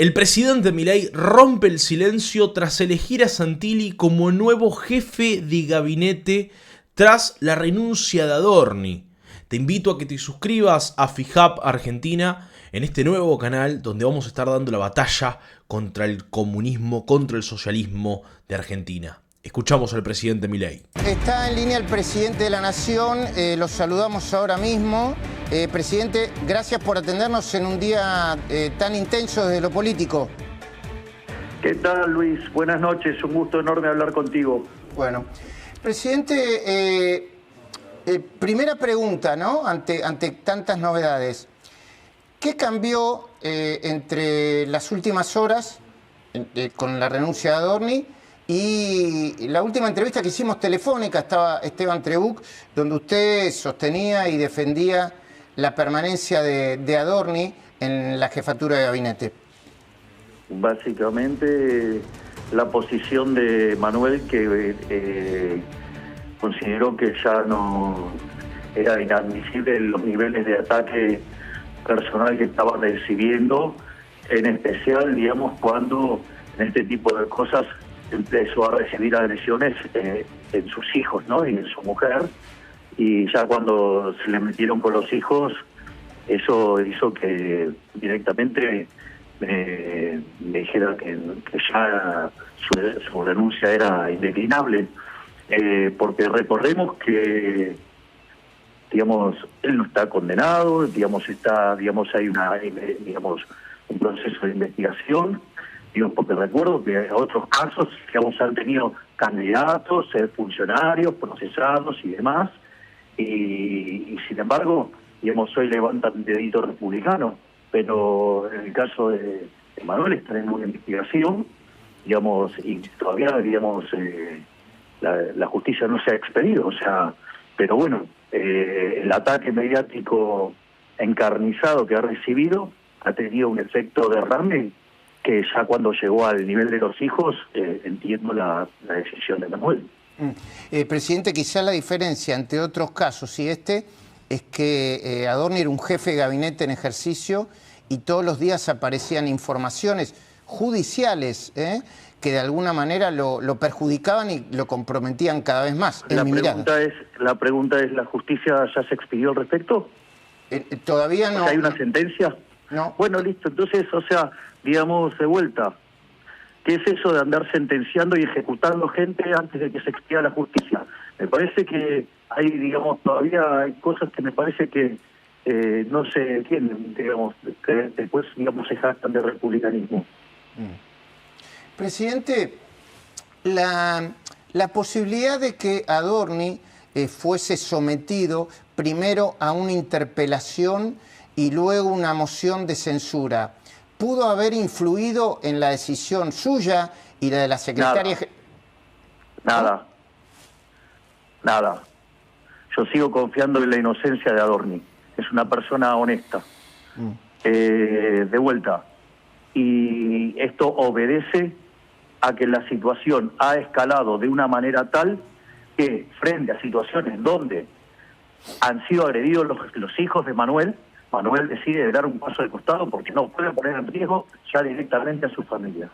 El presidente Milei rompe el silencio tras elegir a Santilli como nuevo jefe de gabinete tras la renuncia de Adorni. Te invito a que te suscribas a FIJAP Argentina en este nuevo canal donde vamos a estar dando la batalla contra el comunismo, contra el socialismo de Argentina. Escuchamos al presidente Milei. Está en línea el presidente de la Nación, los saludamos ahora mismo. Presidente, gracias por atendernos en un día tan intenso desde lo político. ¿Qué tal, Luis? Buenas noches, un gusto enorme hablar contigo. Bueno, presidente, primera pregunta, ¿no? Ante tantas novedades. ¿Qué cambió entre las últimas horas con la renuncia de Adorni y la última entrevista que hicimos telefónica? Estaba Esteban Trebuch, donde usted sostenía y defendía la permanencia de Adorni en la jefatura de gabinete? Básicamente, la posición de Manuel, que consideró que ya no era inadmisible los niveles de ataque personal que estaba recibiendo, en especial, digamos, cuando en este tipo de cosas empezó a recibir agresiones en sus hijos, ¿no? Y en su mujer. Y ya cuando se le metieron con los hijos, eso hizo que directamente me dijera que ya su renuncia era indeclinable. Porque recordemos que, digamos, él no está condenado, digamos, hay un proceso de investigación. Porque recuerdo que en otros casos, digamos, han tenido candidatos, funcionarios, procesados y demás, y sin embargo, digamos, hoy levantan un dedito republicano, pero en el caso de Manuel está en una investigación, digamos, y todavía, digamos, la justicia no se ha expedido, o sea, pero bueno, el ataque mediático encarnizado que ha recibido ha tenido un efecto derrame que ya cuando llegó al nivel de los hijos, entiendo la decisión de Manuel. Presidente, quizá la diferencia entre otros casos y este es que Adorni era un jefe de gabinete en ejercicio y todos los días aparecían informaciones judiciales que de alguna manera lo perjudicaban y lo comprometían cada vez más. La pregunta es, ¿la justicia ya se expidió al respecto? Todavía no. ¿Hay una sentencia? No. Bueno, listo. Entonces, o sea, digamos, de vuelta, ¿qué es eso de andar sentenciando y ejecutando gente antes de que se expida la justicia? Me parece que hay, digamos, todavía hay cosas que me parece que no se entienden, digamos, que después, digamos, se jactan de republicanismo. Presidente, la posibilidad de que Adorni fuese sometido primero a una interpelación y luego una moción de censura, ¿pudo haber influido en la decisión suya y la de la secretaria? Nada. Yo sigo confiando en la inocencia de Adorni. Es una persona honesta. De vuelta. Y esto obedece a que la situación ha escalado de una manera tal que frente a situaciones donde han sido agredidos los hijos de Manuel decide dar un paso de costado porque no puede poner en riesgo ya directamente a su familia.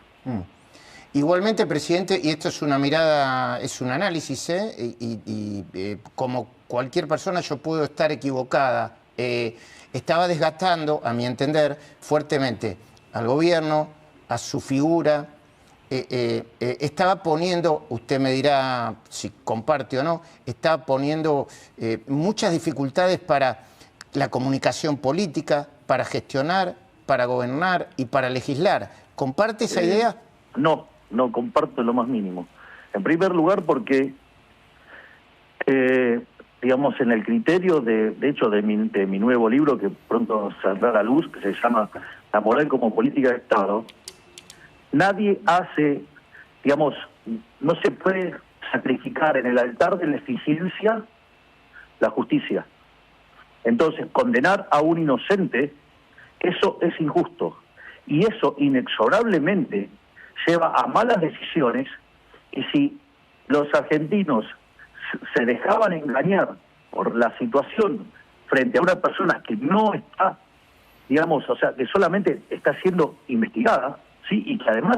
Igualmente, presidente, y esto es una mirada, es un análisis, como cualquier persona yo puedo estar equivocada, estaba desgastando, a mi entender, fuertemente al gobierno, a su figura, estaba poniendo, usted me dirá si comparte o no, estaba poniendo muchas dificultades para la comunicación política, para gestionar, para gobernar y para legislar. ¿Comparte esa idea? No comparto lo más mínimo. En primer lugar porque, digamos, en el criterio de hecho, de mi nuevo libro, que pronto saldrá a la luz, que se llama La moral como política de Estado, nadie hace, digamos, no se puede sacrificar en el altar de la eficiencia la justicia. Entonces, condenar a un inocente, eso es injusto. Y eso inexorablemente lleva a malas decisiones. Y si los argentinos se dejaban engañar por la situación frente a una persona que no está digamos, o sea, que solamente está siendo investigada, ¿sí? Y que además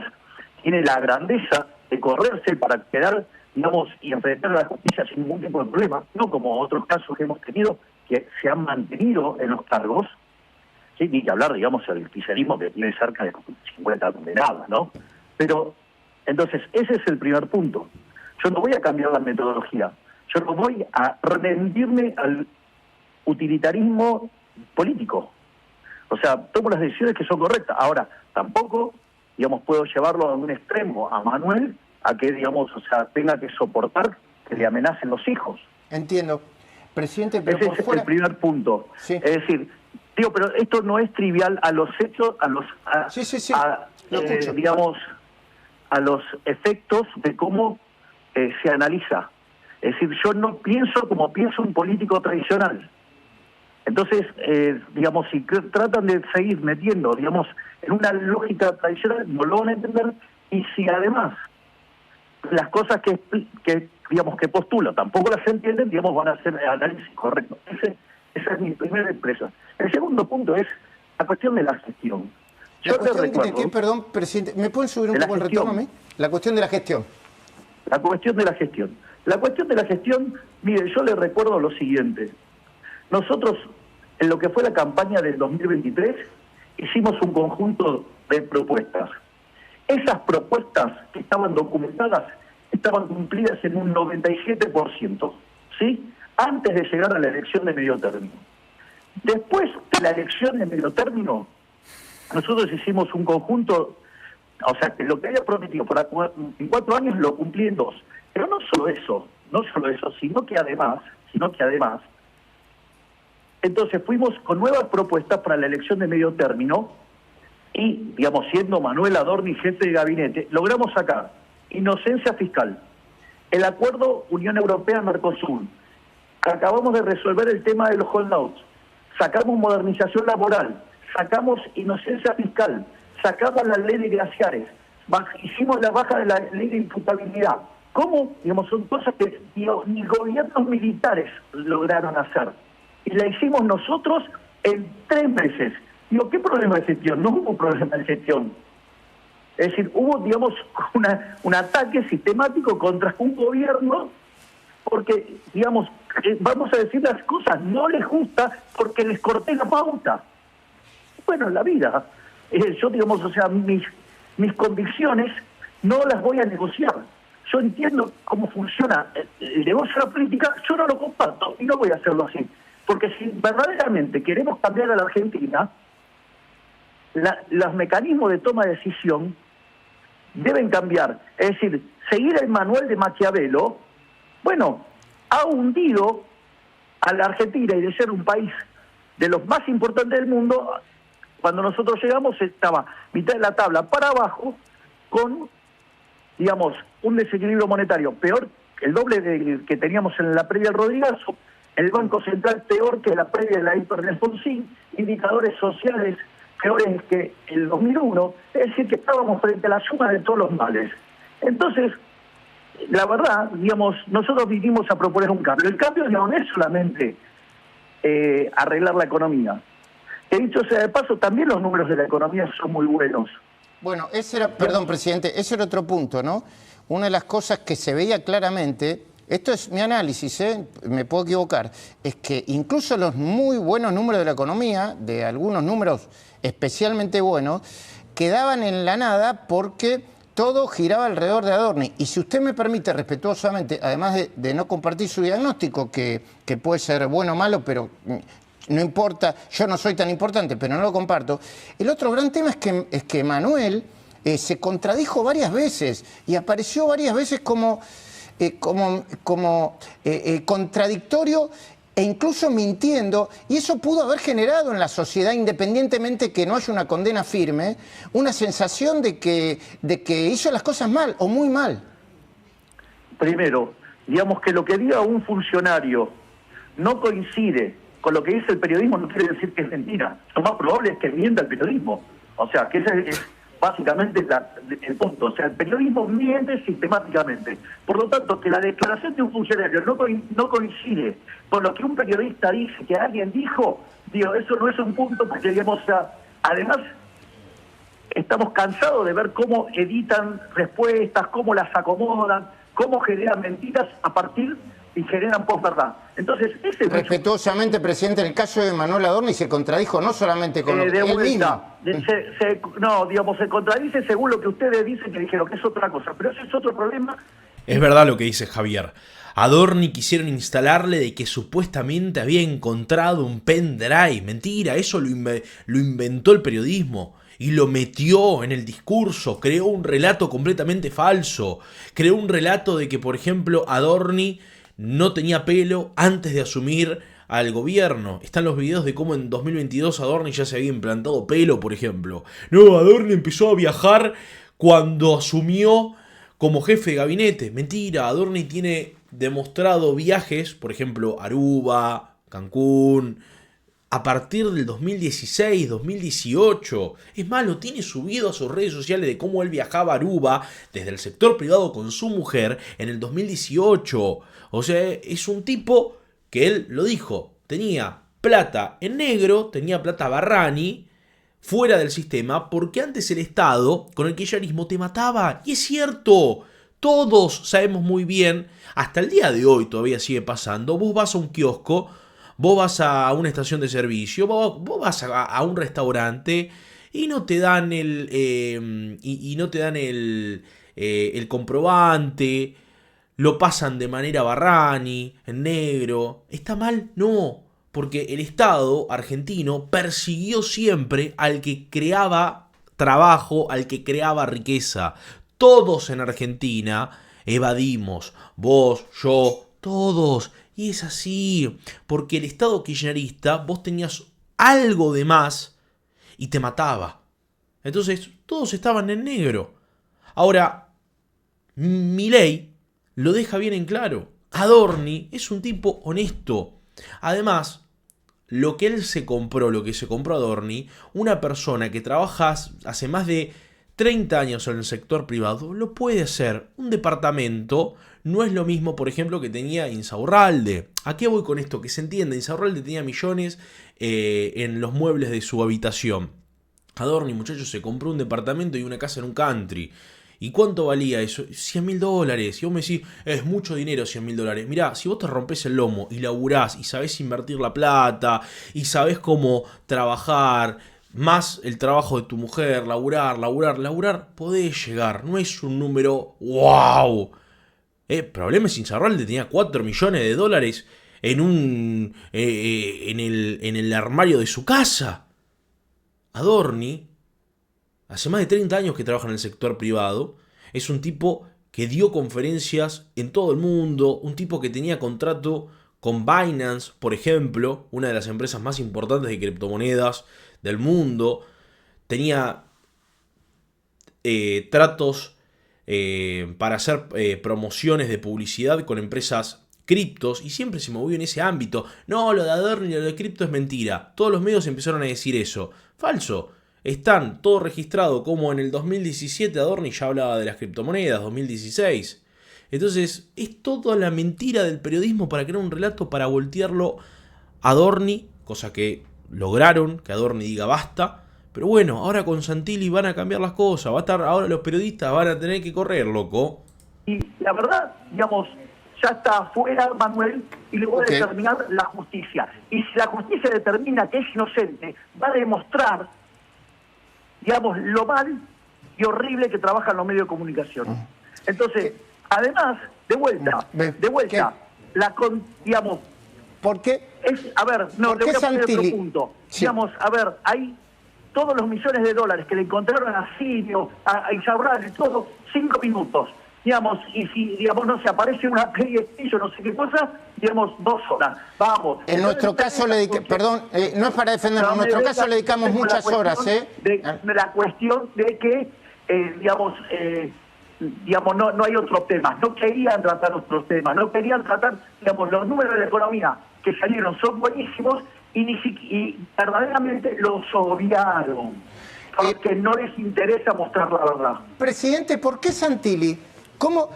tiene la grandeza de correrse para quedar, digamos, y enfrentar a la justicia sin ningún tipo de problema, no como otros casos que hemos tenido que se han mantenido en los cargos, ¿sí? Ni que hablar, digamos, del oficialismo que tiene cerca de 50 condenados, ¿no? Pero, entonces, ese es el primer punto. Yo no voy a cambiar la metodología, yo no voy a rendirme al utilitarismo político. O sea, tomo las decisiones que son correctas. Ahora, tampoco, digamos, puedo llevarlo a un extremo a Manuel a que, digamos, o sea, tenga que soportar que le amenacen los hijos. Entiendo. Presidente, pero ese por es fuera... el primer punto. Sí. Es decir, digo, pero esto no es trivial a los hechos, Sí. Lo escucho. digamos, a los efectos de cómo se analiza. Es decir, yo no pienso como piensa un político tradicional. Entonces, digamos, si tratan de seguir metiendo, digamos, en una lógica tradicional, no lo van a entender. Y si además las cosas que digamos, que postulo tampoco las entienden, digamos, van a hacer análisis correcto. Esa es mi primera impresión. El segundo punto es la cuestión de la gestión. La cuestión de qué, perdón, presidente, ¿me pueden subir un poco el retorno a mí? La cuestión de la gestión. La cuestión de la gestión. La cuestión de la gestión, mire, yo le recuerdo lo siguiente. Nosotros, en lo que fue la campaña del 2023, hicimos un conjunto de propuestas. Esas propuestas que estaban documentadas estaban cumplidas en un 97%, ¿sí? Antes de llegar a la elección de medio término. Después de la elección de medio término, nosotros hicimos un conjunto, o sea, que lo que había prometido en 4 años lo cumplí en 2. Pero no solo eso, sino que además, entonces fuimos con nuevas propuestas para la elección de medio término y, digamos, siendo Manuel Adorni jefe de gabinete, logramos sacar inocencia fiscal, el acuerdo Unión Europea-Mercosur, acabamos de resolver el tema de los holdouts, sacamos modernización laboral, sacamos inocencia fiscal, sacamos la ley de glaciares, hicimos la baja de la ley de imputabilidad. ¿Cómo? Digamos, son cosas que ni gobiernos militares lograron hacer. Y la hicimos nosotros en 3 meses. Digo, ¿qué problema de gestión? No hubo problema de gestión. Es decir, hubo, digamos, un ataque sistemático contra un gobierno porque, digamos, vamos a decir las cosas, no les gusta porque les corté la pauta. Bueno, en la vida, yo, digamos, o sea, mis convicciones no las voy a negociar. Yo entiendo cómo funciona el negocio de la política, yo no lo comparto y no voy a hacerlo así. Porque si verdaderamente queremos cambiar a la Argentina, los mecanismos de toma de decisión deben cambiar. Es decir, seguir el manual de Maquiavelo, bueno, ha hundido a la Argentina y de ser un país de los más importantes del mundo, cuando nosotros llegamos estaba mitad de la tabla para abajo con, digamos, un desequilibrio monetario peor, el doble que teníamos en la previa del Rodrigazo, el Banco Central peor que la previa de la hiper de Alfonsín, indicadores sociales peores que el 2001, es decir, que estábamos frente a la suma de todos los males. Entonces, la verdad, digamos, nosotros vinimos a proponer un cambio. El cambio no es solamente arreglar la economía. Que dicho sea de paso, también los números de la economía son muy buenos. Bueno, ese era, perdón, presidente, ese era otro punto, ¿no? Una de las cosas que se veía claramente, esto es mi análisis, me puedo equivocar, es que incluso los muy buenos números de la economía, de algunos números especialmente buenos, quedaban en la nada porque todo giraba alrededor de Adorni. Y si usted me permite, respetuosamente, además de no compartir su diagnóstico, que puede ser bueno o malo, pero no importa, yo no soy tan importante, pero no lo comparto, el otro gran tema es que Manuel se contradijo varias veces y apareció varias veces como contradictorio e incluso mintiendo, y eso pudo haber generado en la sociedad, independientemente que no haya una condena firme, una sensación de que hizo las cosas mal o muy mal. Primero, digamos que lo que diga un funcionario no coincide con lo que dice el periodismo, no quiere decir que es mentira. Lo más probable es que mienta el periodismo. O sea, que ese es básicamente el punto. O sea, el periodismo miente sistemáticamente. Por lo tanto, que la declaración de un funcionario no coincide con lo que un periodista dice que alguien dijo, Digo, eso no es un punto porque, digamos, o sea, además estamos cansados de ver cómo editan respuestas, cómo las acomodan, cómo generan mentiras a partir y generan posverdad. Entonces, ese es Respetuosamente, presidente, en el caso de Manuel Adorni se contradijo no solamente con de él vuelta. mismo. No, digamos, se contradice según lo que ustedes dicen que dijeron, que es otra cosa. Pero ese es otro problema. Es verdad lo que dice Javier. Adorni quisieron instalarle de que supuestamente había encontrado un pendrive. Mentira, eso lo inventó el periodismo. Y lo metió en el discurso, creó un relato completamente falso. Creó un relato de que, por ejemplo, Adorni no tenía pelo antes de asumir al gobierno. Están los videos de cómo en 2022 Adorni ya se había implantado pelo, por ejemplo. No, Adorni empezó a viajar cuando asumió como jefe de gabinete. Mentira, Adorni tiene demostrado viajes, por ejemplo, Aruba, Cancún, a partir del 2016, 2018. Es más, lo tiene subido a sus redes sociales de cómo él viajaba a Aruba desde el sector privado con su mujer en el 2018. O sea, es un tipo que él lo dijo, tenía plata en negro, tenía plata Barrani, fuera del sistema, porque antes el Estado, con el kirchnerismo, te mataba. Y es cierto, todos sabemos muy bien, hasta el día de hoy todavía sigue pasando, vos vas a un kiosco, vos vas a una estación de servicio, vos vas a un restaurante y no te dan el comprobante, lo pasan de manera Barrani, en negro. ¿Está mal? No, porque el Estado argentino persiguió siempre al que creaba trabajo, al que creaba riqueza. Todos en Argentina evadimos, vos, yo, todos. Y es así, porque el Estado kirchnerista, vos tenías algo de más y te mataba. Entonces, todos estaban en negro. Ahora, Milei lo deja bien en claro. Adorni es un tipo honesto. Además, lo que se compró Adorni, una persona que trabaja hace más de 30 años en el sector privado, lo puede hacer. Un departamento no es lo mismo, por ejemplo, que tenía Insaurralde. ¿A qué voy con esto? Que se entienda, Insaurralde tenía millones en los muebles de su habitación. Adorni, muchachos, se compró un departamento y una casa en un country. ¿Y cuánto valía eso? $100.000. Y vos me decís, es mucho dinero $100.000. Mirá, si vos te rompés el lomo y laburás y sabés invertir la plata y sabés cómo trabajar, más el trabajo de tu mujer, laburar, podés llegar. No es un número wow. Problema es Insaurralde tenía $4 millones en el armario de su casa. Adorni, hace más de 30 años que trabaja en el sector privado, es un tipo que dio conferencias en todo el mundo, un tipo que tenía contrato con Binance, por ejemplo, una de las empresas más importantes de criptomonedas del mundo, tenía tratos para hacer promociones de publicidad con empresas criptos y siempre se movió en ese ámbito. No, lo de Adorni y lo de cripto es mentira. Todos los medios empezaron a decir eso. Falso. Están todo registrado como en el 2017 Adorni ya hablaba de las criptomonedas, 2016. Entonces es toda la mentira del periodismo para crear un relato para voltearlo a Adorni, cosa que lograron, que Adorni diga basta. Pero bueno, ahora con Santilli van a cambiar las cosas, ahora los periodistas van a tener que correr, loco. Y la verdad, digamos, ya está afuera Manuel y luego va a determinar la justicia. Y si la justicia determina que es inocente, va a demostrar, digamos, lo mal y horrible que trabajan los medios de comunicación. Entonces, además, de vuelta, digamos, ¿por qué? A ver, no, le voy a poner otro punto. Sí. Digamos, a ver, hay todos los millones de dólares que le encontraron a Sirio, a Insaurralde, todo, 5 minutos. Digamos, y si, digamos, no se aparece una PlayStation, no sé qué cosa, digamos, 2 horas. Vamos. En nuestro caso le dedicamos, perdón, no es para defenderlo, en nuestro caso le dedicamos muchas horas, La cuestión de que, digamos, no hay otros temas. No querían tratar otros temas, no querían tratar, digamos, los números de la economía que salieron son buenísimos y verdaderamente los obviaron. Porque no les interesa mostrar la verdad. Presidente, ¿por qué Santilli? ¿Cómo,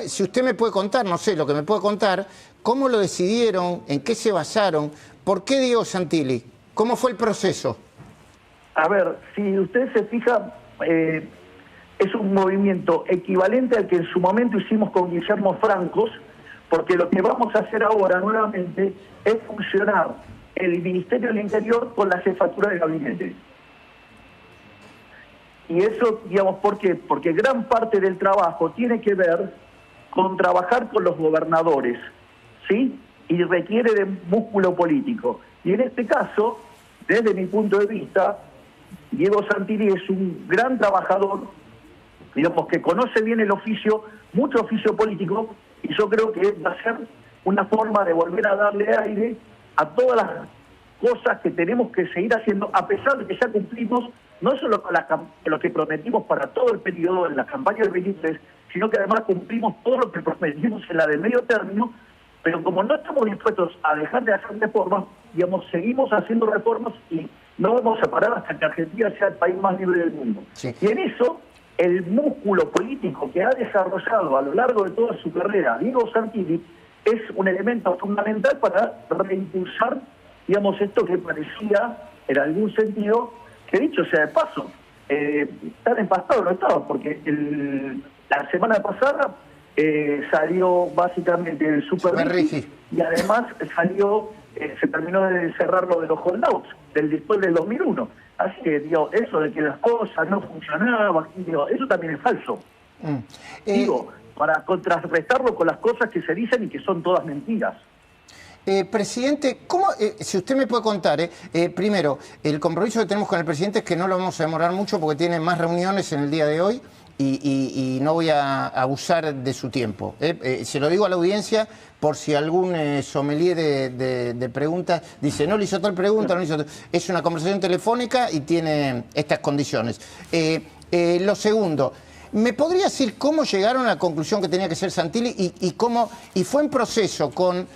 si usted me puede contar, no sé, lo que me puede contar, cómo lo decidieron, en qué se basaron? ¿Por qué Diego Santilli? ¿Cómo fue el proceso? A ver, si usted se fija, es un movimiento equivalente al que en su momento hicimos con Guillermo Francos, porque lo que vamos a hacer ahora nuevamente es fusionar el Ministerio del Interior con la jefatura de gabinete. Y eso, digamos, ¿por qué? Porque gran parte del trabajo tiene que ver con trabajar con los gobernadores, ¿sí? Y requiere de músculo político. Y en este caso, desde mi punto de vista, Diego Santilli es un gran trabajador, digamos, que conoce bien el oficio, mucho oficio político, y yo creo que va a ser una forma de volver a darle aire a todas las cosas que tenemos que seguir haciendo, a pesar de que ya cumplimos no solo con lo que prometimos para todo el periodo en la campaña del 23, sino que además cumplimos todo lo que prometimos en la del medio término, pero como no estamos dispuestos a dejar de hacer reformas, digamos, seguimos haciendo reformas y no vamos a parar hasta que Argentina sea el país más libre del mundo. Sí. Y en eso, el músculo político que ha desarrollado a lo largo de toda su carrera Diego Santilli es un elemento fundamental para reimpulsar, digamos, esto que parecía, en algún sentido, que dicho sea de paso, tan empastado no estaba, porque la semana pasada salió básicamente el Super Rigi, y además salió, se terminó de cerrar lo de los holdouts después del 2001. Así que, digo, eso de que las cosas no funcionaban, digo, eso también es falso. Digo, para contrarrestarlo con las cosas que se dicen y que son todas mentiras. Presidente, ¿cómo, si usted me puede contar, primero, el compromiso que tenemos con el presidente es que no lo vamos a demorar mucho porque tiene más reuniones en el día de hoy y no voy a abusar de su tiempo. Se lo digo a la audiencia por si algún sommelier de preguntas dice, no le hizo tal pregunta, no le hizo tal. Es una conversación telefónica y tiene estas condiciones. Lo segundo, ¿me podría decir cómo llegaron a la conclusión que tenía que ser Santilli y fue en proceso con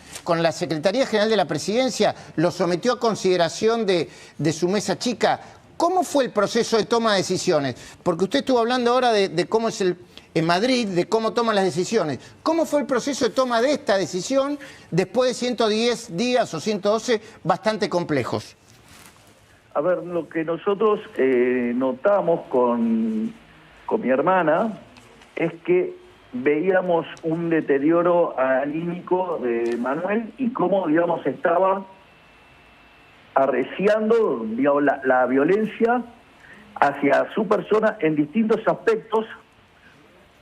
la Secretaría General de la Presidencia? ¿Lo sometió a consideración de su mesa chica? ¿Cómo fue el proceso de toma de decisiones? Porque usted estuvo hablando ahora de cómo es en Madrid, de cómo toman las decisiones. ¿Cómo fue el proceso de toma de esta decisión después de 110 días o 112 bastante complejos? A ver, lo que nosotros notamos con mi hermana es que veíamos un deterioro anímico de Manuel y cómo, digamos, estaba arreciando, digamos, la violencia hacia su persona en distintos aspectos.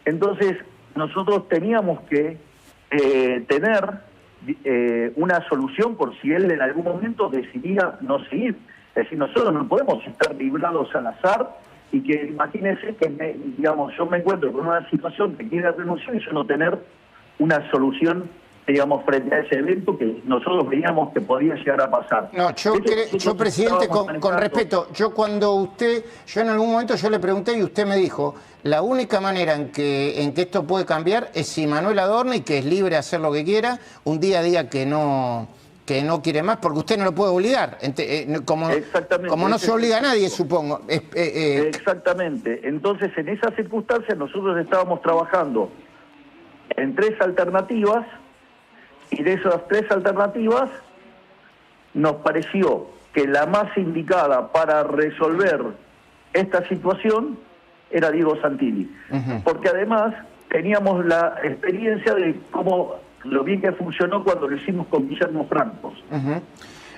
Entonces, nosotros teníamos que tener una solución por si él en algún momento decidía no seguir. Es decir, nosotros no podemos estar librados al azar y que imagínense que, digamos, yo me encuentro con una situación que quiere renunciar y yo no tener una solución, digamos, frente a ese evento que nosotros veíamos que podía llegar a pasar. No, yo presidente, con respeto, yo en algún momento yo le pregunté y usted me dijo, la única manera en que esto puede cambiar es si Manuel Adorni, que es libre de hacer lo que quiera, un día diga que no quiere más, porque usted no lo puede obligar, como no se obliga a nadie, supongo. Exactamente. Entonces, en esas circunstancias, nosotros estábamos trabajando en 3 alternativas, y de esas 3 alternativas, nos pareció que la más indicada para resolver esta situación era Diego Santilli. Porque además teníamos la experiencia de cómo lo bien que funcionó cuando lo hicimos con Guillermo Francos.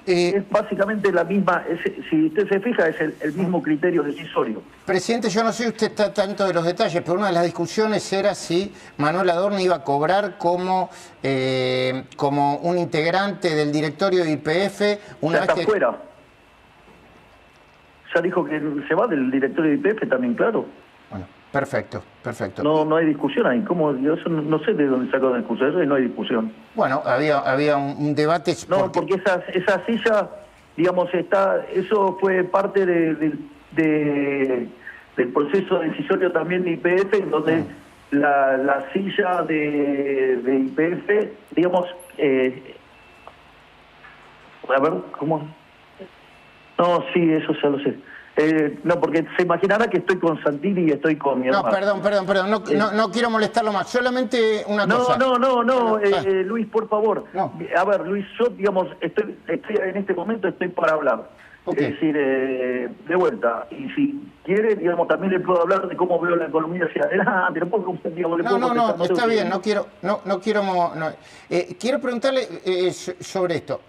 Es básicamente la misma, si usted se fija, es el mismo criterio decisorio. Presidente, yo no sé si usted está tanto de los detalles, pero una de las discusiones era si Manuel Adorni iba a cobrar como un integrante del directorio de YPF una ya vez está fuera. Ya dijo que se va del directorio de YPF también, claro. Bueno, perfecto. No hay discusión ahí. ¿Cómo? Yo eso no sé de dónde sacó la discusión. Eso y no hay discusión. Bueno, había un debate. No, porque esa silla, digamos, eso fue parte del proceso decisorio también de YPF, en donde la silla de YPF, digamos, a ver, ¿cómo? No, sí, eso ya lo sé. No, porque se imaginará que estoy con Santilli y estoy con mi hermano. Perdón, no quiero molestarlo más, solamente una cosa. No, Luis, por favor. No. A ver, Luis, yo, digamos, estoy en este momento estoy para hablar. Okay. Es decir, de vuelta, y si quiere, digamos, también le puedo hablar de cómo veo la economía hacia adelante. No, está bien, quiero preguntarle sobre esto.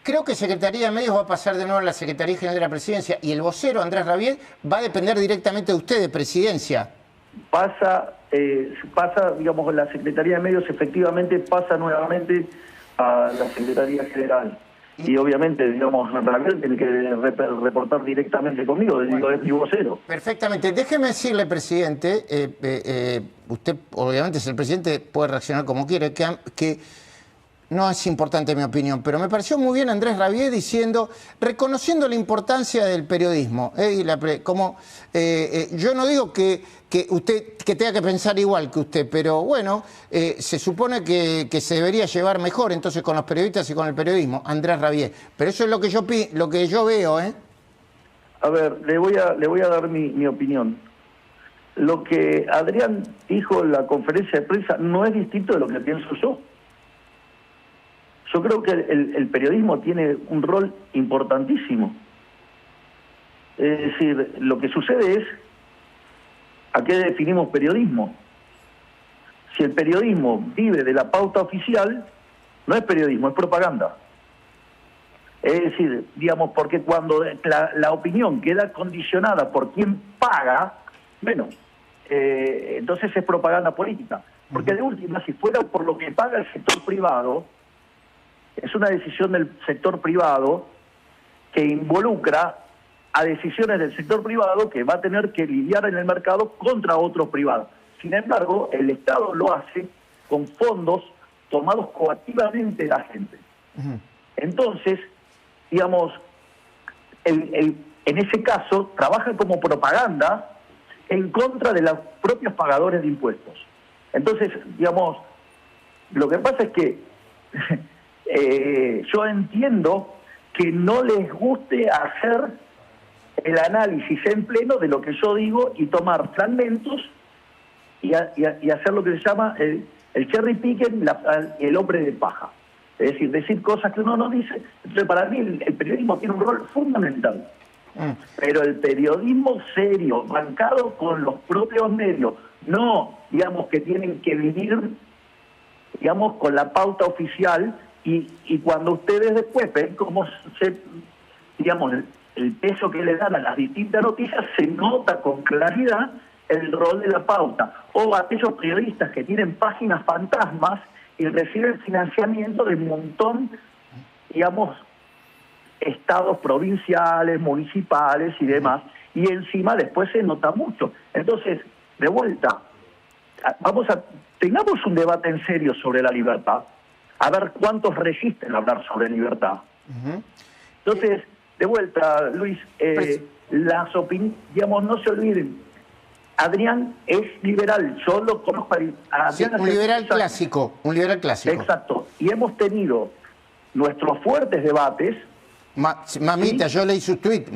Creo que Secretaría de Medios va a pasar de nuevo a la Secretaría General de la Presidencia y el vocero, Andrés Rabiet, va a depender directamente de usted, de Presidencia. Pasa, digamos, la Secretaría de Medios efectivamente pasa nuevamente a la Secretaría General. Y obviamente, digamos, Rabiet tiene que reportar directamente conmigo, digo, es mi vocero. Perfectamente. Déjeme decirle, presidente, usted obviamente es el presidente, puede reaccionar como quiere, que no es importante mi opinión, pero me pareció muy bien Andrés Rabiet reconociendo la importancia del periodismo. Yo no digo que usted tenga que pensar igual que usted, pero bueno, se supone que se debería llevar mejor entonces con los periodistas y con el periodismo, Andrés Rabiet. Pero eso es lo que yo veo, ¿eh? A ver, le voy a dar mi opinión. Lo que Adrián dijo en la conferencia de prensa no es distinto de lo que pienso yo. Yo creo que el periodismo tiene un rol importantísimo. Es decir, lo que sucede es, ¿a qué definimos periodismo? Si el periodismo vive de la pauta oficial, no es periodismo, es propaganda. Es decir, digamos, porque cuando la opinión queda condicionada por quien paga, bueno, entonces es propaganda política. Porque de última, si fuera por lo que paga el sector privado, es una decisión del sector privado que involucra a decisiones del sector privado que va a tener que lidiar en el mercado contra otros privados. Sin embargo, el Estado lo hace con fondos tomados coactivamente de la gente. Entonces, digamos, en ese caso, trabaja como propaganda en contra de los propios pagadores de impuestos. Entonces, digamos, lo que pasa es que yo entiendo que no les guste hacer el análisis en pleno de lo que yo digo y tomar fragmentos y hacer lo que se llama el cherry picking, el hombre de paja. Es decir cosas que uno no dice. Entonces, para mí el periodismo tiene un rol fundamental. Pero el periodismo serio, bancado con los propios medios, no, digamos, que tienen que vivir, digamos, con la pauta oficial. Y cuando ustedes después ven cómo digamos, el peso que le dan a las distintas noticias, se nota con claridad el rol de la pauta. O aquellos periodistas que tienen páginas fantasmas y reciben financiamiento de un montón, digamos, estados provinciales, municipales y demás, y encima después se nota mucho. Entonces, de vuelta, tengamos un debate en serio sobre la libertad, a ver cuántos resisten a hablar sobre libertad. Entonces, de vuelta, Luis, las opiniones, digamos, no se olviden, Adrián es liberal, yo lo conozco a Adrián. Sí, un liberal clásico. Exacto, y hemos tenido nuestros fuertes debates. Mamita, ¿sí? Yo leí su tuit,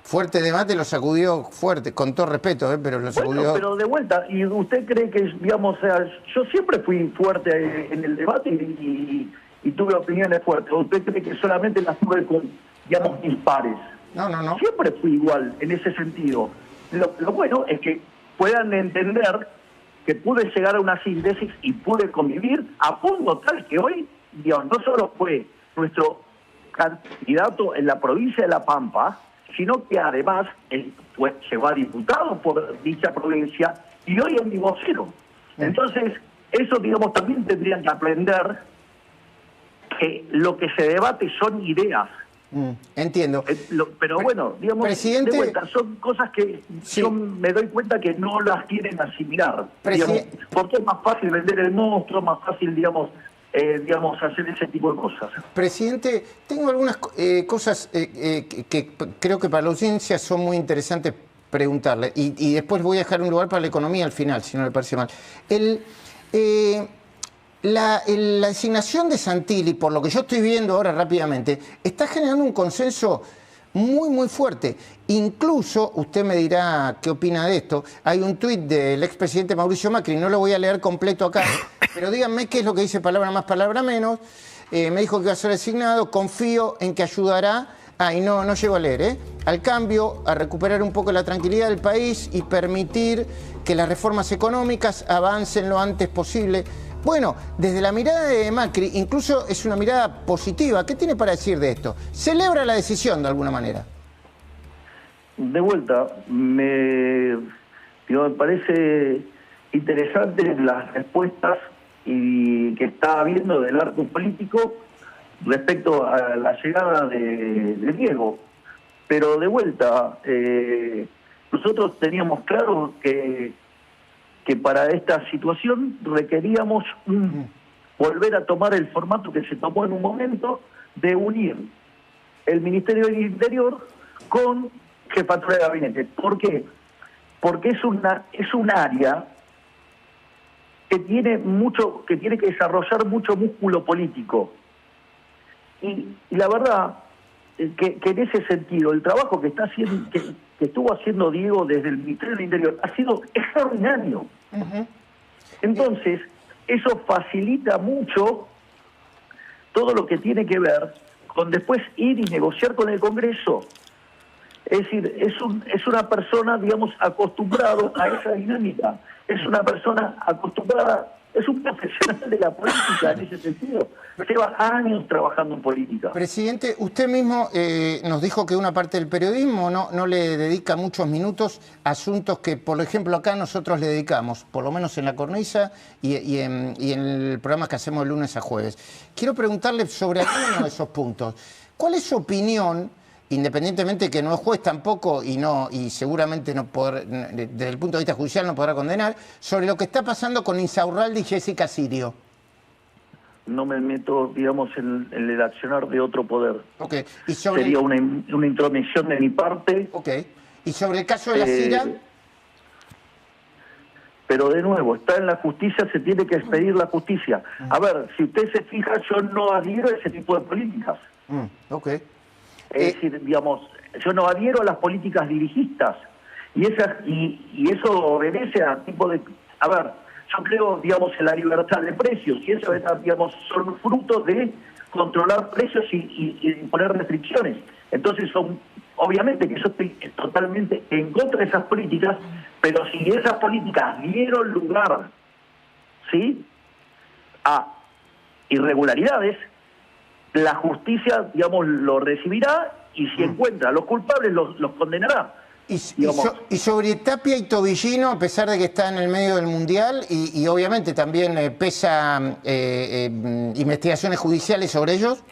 fuerte debate, lo sacudió fuerte, con todo respeto, pero lo sacudió. Bueno, pero de vuelta, ¿y usted cree que, digamos, yo siempre fui fuerte en el debate y tuve opiniones fuertes? ¿O usted cree que solamente las tuve con, digamos, dispares? No. Siempre fui igual en ese sentido. Lo bueno es que puedan entender que pude llegar a una síntesis y pude convivir a punto tal que hoy, digamos, no solo fue nuestro candidato en la provincia de La Pampa, sino que además llegó a diputado por dicha provincia y hoy es mi vocero. Entonces, eso, digamos, también tendrían que aprender que lo que se debate son ideas. Entiendo. Pero bueno, digamos, presidente, de vuelta, son cosas que sí, yo me doy cuenta que no las quieren asimilar. Digamos, porque es más fácil vender el monstruo, más fácil, digamos, hacer ese tipo de cosas. Presidente, tengo algunas cosas que creo que para la audiencia son muy interesantes preguntarle. Y después voy a dejar un lugar para la economía al final, si no le parece mal. La designación de Santilli, por lo que yo estoy viendo ahora rápidamente, está generando un consenso muy, muy fuerte. Incluso, usted me dirá qué opina de esto, hay un tuit del expresidente Mauricio Macri, no lo voy a leer completo acá, pero díganme qué es lo que dice palabra más, palabra menos. Me dijo que iba a ser designado, confío en que ayudará, y no llego a leer, al cambio, a recuperar un poco la tranquilidad del país y permitir que las reformas económicas avancen lo antes posible. Bueno, desde la mirada de Macri, incluso es una mirada positiva. ¿Qué tiene para decir de esto? ¿Celebra la decisión de alguna manera? De vuelta, me parece interesante las respuestas y que está habiendo del arco político respecto a la llegada de Diego. Pero de vuelta, nosotros teníamos claro que para esta situación requeríamos volver a tomar el formato que se tomó en un momento de unir el Ministerio del Interior con Jefatura de Gabinete. ¿Por qué? Porque es un área que tiene que desarrollar mucho músculo político. Y la verdad que en ese sentido el trabajo que está haciendo, que estuvo haciendo Diego desde el Ministerio del Interior ha sido extraordinario. Entonces, eso facilita mucho todo lo que tiene que ver con después ir y negociar con el Congreso. Es decir, es una persona, digamos, acostumbrado a esa dinámica. Es una persona acostumbrada, es un profesional de la política en ese sentido. Lleva años trabajando en política. Presidente, usted mismo nos dijo que una parte del periodismo no le dedica muchos minutos a asuntos que, por ejemplo, acá nosotros le dedicamos, por lo menos en La Cornisa y en el programa que hacemos de lunes a jueves. Quiero preguntarle sobre alguno de esos puntos. ¿Cuál es su opinión, independientemente que no es juez tampoco y seguramente desde el punto de vista judicial no podrá condenar, sobre lo que está pasando con Insaurralde y Jessica Sirio? No me meto, digamos, en el accionar de otro poder. Okay. Sería una intromisión de mi parte. Okay. ¿Y sobre el caso de la CIRA? Pero de nuevo, está en la justicia, se tiene que expedir la justicia. A ver, si usted se fija, yo no adhiero a ese tipo de políticas. Okay. Es decir, digamos, yo no adhiero a las políticas dirigistas. Y eso obedece a tipo de... A ver, yo creo, digamos, en la libertad de precios, y eso, digamos, son frutos de controlar precios y poner restricciones. Entonces, obviamente que yo estoy totalmente en contra de esas políticas, pero si esas políticas dieron lugar, ¿sí?, a irregularidades, la justicia, digamos, lo recibirá y si encuentra a los culpables, los condenará. Y sobre Tapia y Tobillino, a pesar de que está en el medio del Mundial, y obviamente también pesa investigaciones judiciales sobre ellos.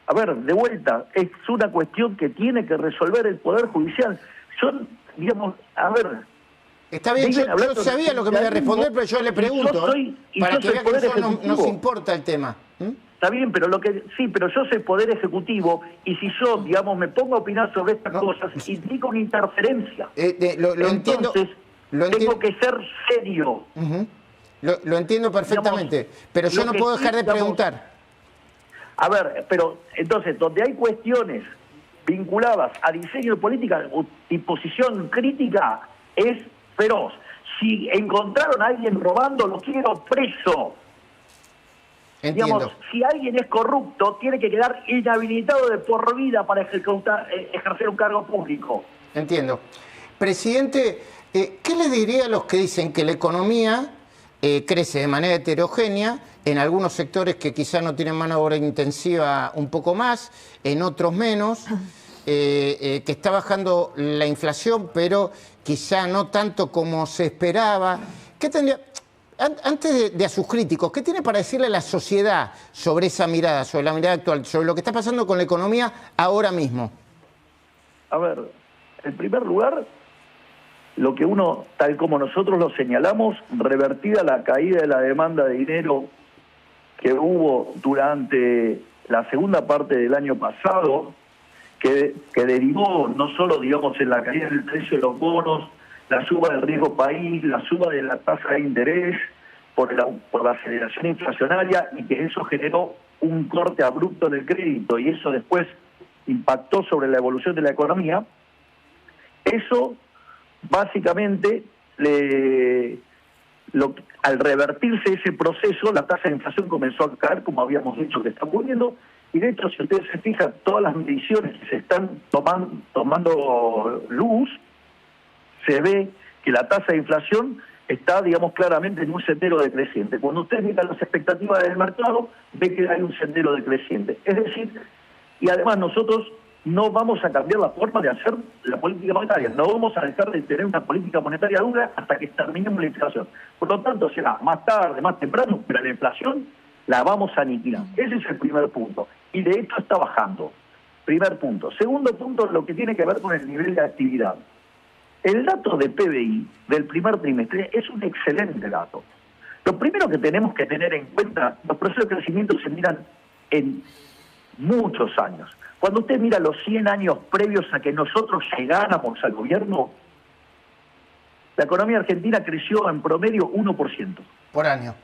A ver, de vuelta, es una cuestión que tiene que resolver el Poder Judicial. Digamos, a ver... Está bien, yo sabía lo que me iba a responder, pero yo le pregunto, para que vea que nosotros nos importa el tema. Está bien, pero pero yo soy Poder Ejecutivo y si yo, digamos, me pongo a opinar sobre estas cosas, implica una interferencia. Entonces, tengo que ser serio. Lo entiendo perfectamente, digamos, pero yo no puedo dejar de preguntar. A ver, pero entonces, donde hay cuestiones vinculadas a diseño de política y posición crítica, es feroz. Si encontraron a alguien robando, lo quiero preso. Entiendo. Digamos, si alguien es corrupto, tiene que quedar inhabilitado de por vida para ejercer un cargo público. Entiendo. Presidente, ¿qué le diría a los que dicen que la economía crece de manera heterogénea, en algunos sectores que quizá no tienen mano de obra intensiva un poco más, en otros menos, que está bajando la inflación, pero quizá no tanto como se esperaba? ¿Qué tendría... Antes de a sus críticos, ¿qué tiene para decirle a la sociedad sobre esa mirada, sobre la mirada actual, sobre lo que está pasando con la economía ahora mismo? A ver, en primer lugar, lo que uno, tal como nosotros lo señalamos, revertida la caída de la demanda de dinero que hubo durante la segunda parte del año pasado, que derivó no solo, digamos, en la caída del precio de los bonos, la suba del riesgo país, la suba de la tasa de interés por la aceleración inflacionaria y que eso generó un corte abrupto en el crédito y eso después, impactó sobre la evolución de la economía, eso básicamente al revertirse ese proceso, la tasa de inflación comenzó a caer, como habíamos dicho que está ocurriendo, y de hecho, si ustedes se fijan, todas las mediciones que se están tomando luz, se ve que la tasa de inflación está, digamos, claramente en un sendero decreciente. Cuando usted mira las expectativas del mercado, ve que hay un sendero decreciente. Es decir, y además nosotros no vamos a cambiar la forma de hacer la política monetaria, no vamos a dejar de tener una política monetaria dura hasta que terminemos la inflación. Por lo tanto, será más tarde, más temprano, pero la inflación la vamos a aniquilar. Ese es el primer punto. Y de hecho está bajando. Primer punto. Segundo punto, lo que tiene que ver con el nivel de actividad. El dato de PBI del primer trimestre es un excelente dato. Lo primero que tenemos que tener en cuenta, los procesos de crecimiento se miran en muchos años. Cuando usted mira los 100 años previos a que nosotros llegáramos al gobierno, la economía argentina creció en promedio 1%. Por año.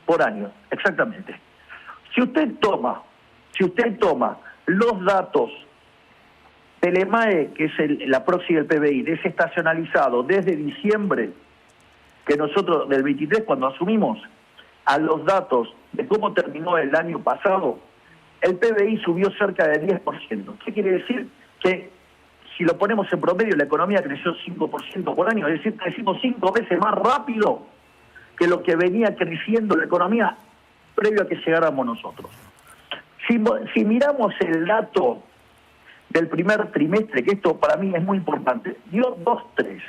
Por año, exactamente. Si usted toma los datos del EMAE, que es la proxy del PBI, desestacionalizado desde diciembre, que nosotros, del 23, cuando asumimos, a los datos de cómo terminó el año pasado, el PBI subió cerca del 10%. ¿Qué quiere decir? Que si lo ponemos en promedio, la economía creció 5% por año, es decir, crecimos 5 veces más rápido que lo que venía creciendo la economía previo a que llegáramos nosotros. Si miramos el dato del primer trimestre, que esto para mí es muy importante, dio 2,3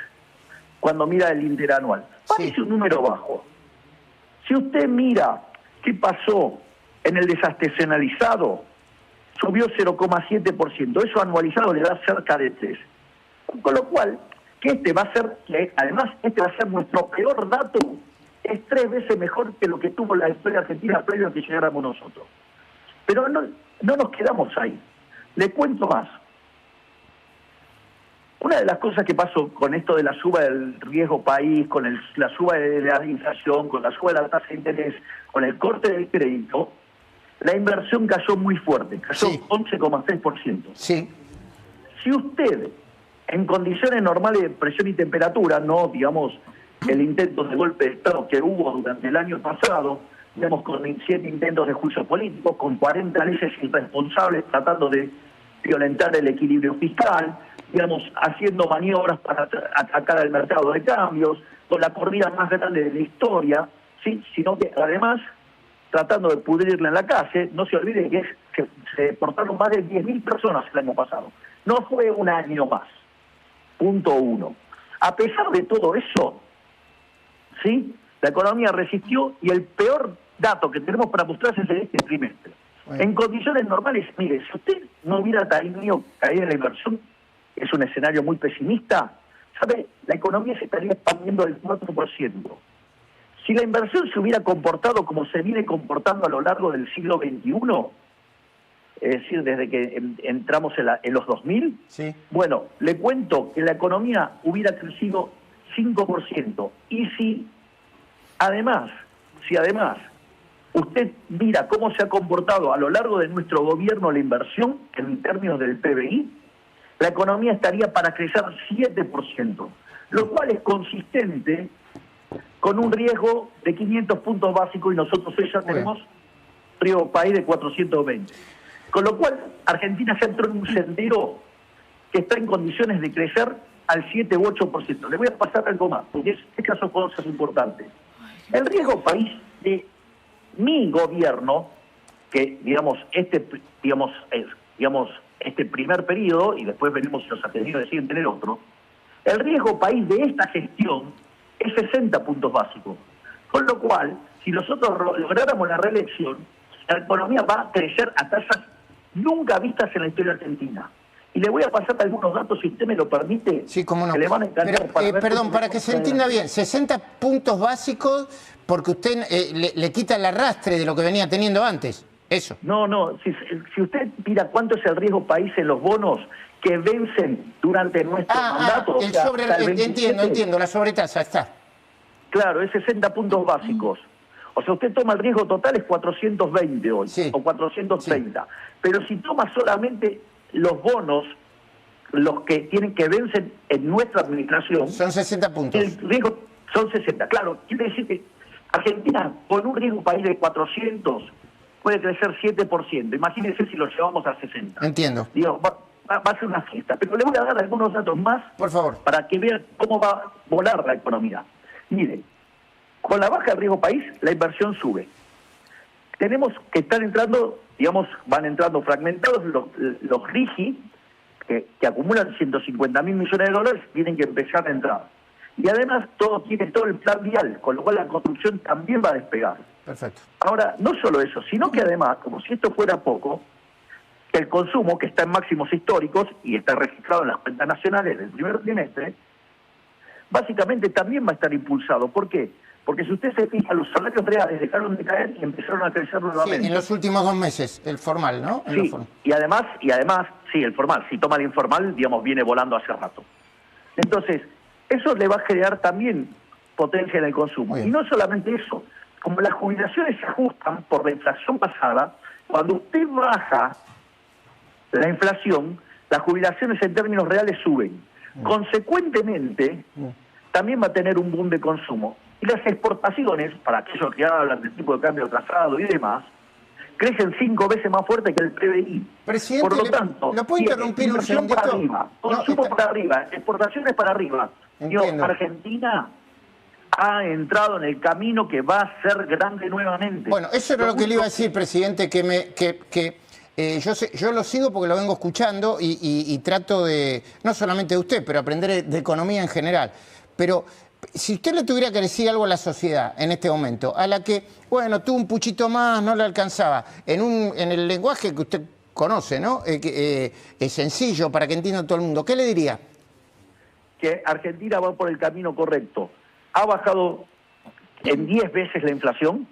cuando mira el interanual. Parece un número bajo. Si usted mira qué pasó en el desestacionalizado, subió 0,7%. Eso anualizado le da cerca de 3. Con lo cual, además este va a ser nuestro peor dato, es 3 veces mejor que lo que tuvo la historia argentina previo a que llegáramos nosotros. Pero no nos quedamos ahí. Le cuento más. Una de las cosas que pasó con esto de la suba del riesgo país, con la suba de la inflación, con la suba de la tasa de interés, con el corte del crédito, la inversión cayó muy fuerte, cayó 11,6%. Sí. Si usted, en condiciones normales de presión y temperatura, no, digamos, el intento de golpe de Estado que hubo durante el año pasado, digamos, con 7 intentos de juicio político, con 40 leyes irresponsables tratando de violentar el equilibrio fiscal, digamos, haciendo maniobras para atacar al mercado de cambios, con la corrida más grande de la historia, ¿sí? Sino que además tratando de pudrirla en la calle, no se olvide que se deportaron más de 10.000 personas el año pasado. No fue un año más. Punto 1. A pesar de todo eso, ¿sí?, la economía resistió y el peor dato que tenemos para mostrarse es este trimestre. Bueno. En condiciones normales, mire, si usted no hubiera tenido caída en la inversión, es un escenario muy pesimista, ¿sabe? La economía se estaría expandiendo del 4%. Si la inversión se hubiera comportado como se viene comportando a lo largo del siglo XXI, es decir, desde que entramos en los 2000, sí. Bueno, le cuento que la economía hubiera crecido 5%. Y si además usted mira cómo se ha comportado a lo largo de nuestro gobierno la inversión en términos del PBI, la economía estaría para crecer 7%, lo cual es consistente con un riesgo de 500 puntos básicos y nosotros hoy ya tenemos riesgo país de 420. Con lo cual, Argentina ya entró en un sendero que está en condiciones de crecer al 7 u 8%. Le voy a pasar algo más, porque este caso son cosas importantes. El riesgo país de mi gobierno, que este primer periodo, y después veremos si los argentinos deciden tener otro, el riesgo país de esta gestión es 60 puntos básicos. Con lo cual, si nosotros lográramos la reelección, la economía va a crecer a tasas nunca vistas en la historia argentina. Y le voy a pasar algunos datos, si usted me lo permite. Sí, cómo no. Que le van a encantar. Pero, perdón, para que se entienda bien, 60 puntos básicos porque usted le quita el arrastre de lo que venía teniendo antes. Eso. No. Si usted mira cuánto es el riesgo país en los bonos que vencen durante nuestro mandato. Entiendo, la sobretasa está. Claro, es 60 puntos básicos. O sea, usted toma el riesgo total es 420 hoy, o 430. Sí. Pero si toma solamente los bonos, los que tienen que vencen en nuestra administración, Son 60 puntos. el riesgo son 60. Claro, quiere decir que Argentina, con un riesgo país de 400, puede crecer 7%. Imagínense si lo llevamos a 60. Entiendo. Digo, va a ser una fiesta. Pero le voy a dar algunos datos más, Por favor. para que vean cómo va a volar la economía. Mire, con la baja del riesgo país, la inversión sube. Tenemos que estar entrando, digamos, van entrando fragmentados los RIGI, que acumulan 150.000 millones de dólares, tienen que empezar a entrar. Y además tiene todo el plan vial, con lo cual la construcción también va a despegar. Perfecto. Ahora, no solo eso, sino que además, como si esto fuera poco, el consumo, que está en máximos históricos y está registrado en las cuentas nacionales del primer trimestre, básicamente también va a estar impulsado. ¿Por qué? Porque si usted se fija, los salarios reales dejaron de caer y empezaron a crecer nuevamente. Sí, en los últimos 2 meses, el formal, ¿no? En lo Sí, formal. y además, sí, el formal. Si toma el informal, digamos, viene volando hace rato. Entonces, eso le va a generar también potencia en el consumo. Muy Y bien. no solamente eso, como las jubilaciones se ajustan por la inflación pasada, cuando usted baja la inflación, las jubilaciones en términos reales suben. Consecuentemente, también va a tener un boom de consumo. Y las exportaciones, para aquellos que hablan del tipo de cambio trazado y demás, crecen 5 veces más fuerte que el PBI. Presidente, Por lo tanto, ¿lo puedo tiene interrumpir un inversión para segundito? arriba, No, consumo está- para arriba, exportaciones para arriba. Digo, Entiendo. Argentina ha entrado en el camino que va a ser grande nuevamente. Bueno, eso era lo que le iba a decir, presidente, yo lo sigo porque lo vengo escuchando y trato de, no solamente de usted, pero aprender de economía en general. Pero si usted le tuviera que decir algo a la sociedad en este momento, a la que, bueno, tuvo un puchito más, no le alcanzaba, en el lenguaje que usted conoce, ¿no? Es sencillo para que entienda todo el mundo, ¿qué le diría? Que Argentina va por el camino correcto. Ha bajado en 10 veces la inflación,